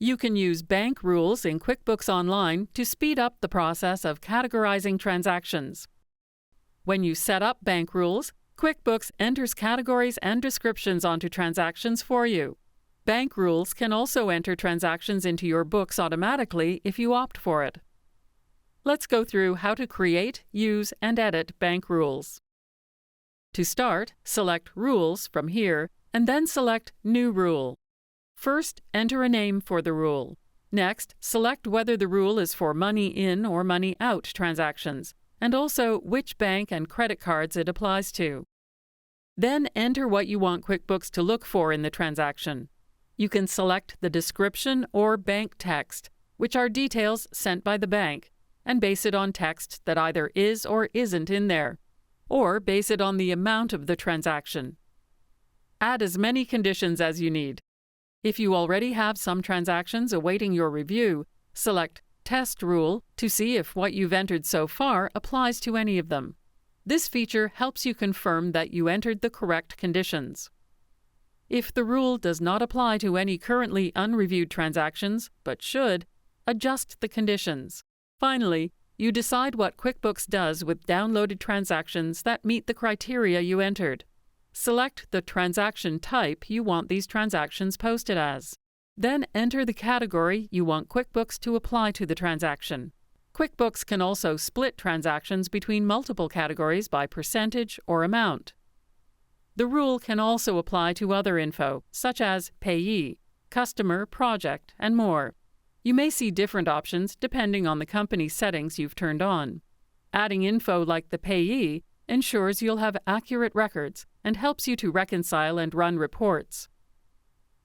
You can use bank rules in QuickBooks Online to speed up the process of categorizing transactions. When you set up bank rules, QuickBooks enters categories and descriptions onto transactions for you. Bank rules can also enter transactions into your books automatically if you opt for it. Let's go through how to create, use, and edit bank rules. To start, select Rules from here, and then select New Rule. First, enter a name for the rule. Next, select whether the rule is for money in or money out transactions, and also which bank and credit cards it applies to. Then enter what you want QuickBooks to look for in the transaction. You can select the description or bank text, which are details sent by the bank, and base it on text that either is or isn't in there, or base it on the amount of the transaction. Add as many conditions as you need. If you already have some transactions awaiting your review, select Test Rule to see if what you've entered so far applies to any of them. This feature helps you confirm that you entered the correct conditions. If the rule does not apply to any currently unreviewed transactions, but should, adjust the conditions. Finally, you decide what QuickBooks does with downloaded transactions that meet the criteria you entered. Select the transaction type you want these transactions posted as. Then enter the category you want QuickBooks to apply to the transaction. QuickBooks can also split transactions between multiple categories by percentage or amount. The rule can also apply to other info, such as payee, customer, project, and more. You may see different options depending on the company settings you've turned on. Adding info like the payee ensures you'll have accurate records and helps you to reconcile and run reports.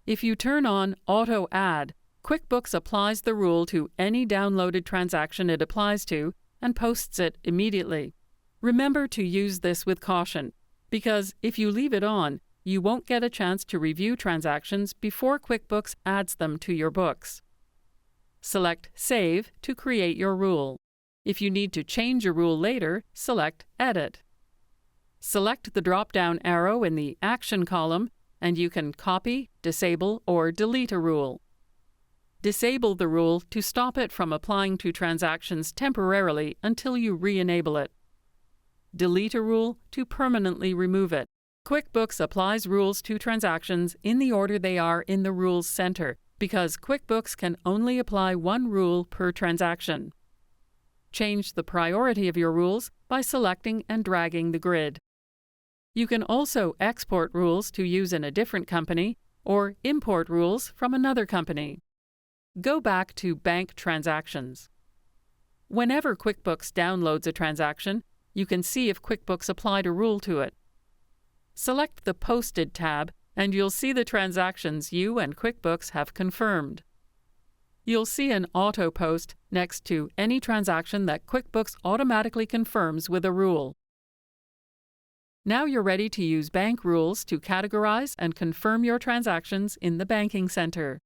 If you turn on Auto Add, QuickBooks applies the rule to any downloaded transaction it applies to and posts it immediately. Remember to use this with caution, because if you leave it on, you won't get a chance to review transactions before QuickBooks adds them to your books. Select Save to create your rule. If you need to change a rule later, select Edit. Select the drop-down arrow in the Action column, and you can copy, disable, or delete a rule. Disable the rule to stop it from applying to transactions temporarily until you re-enable it. Delete a rule to permanently remove it. QuickBooks applies rules to transactions in the order they are in the Rules Center, because QuickBooks can only apply one rule per transaction. Change the priority of your rules by selecting and dragging the grid. You can also export rules to use in a different company or import rules from another company. Go back to Bank Transactions. Whenever QuickBooks downloads a transaction, you can see if QuickBooks applied a rule to it. Select the Posted tab, and you'll see the transactions you and QuickBooks have confirmed. You'll see an auto post next to any transaction that QuickBooks automatically confirms with a rule. Now you're ready to use bank rules to categorize and confirm your transactions in the Banking Center.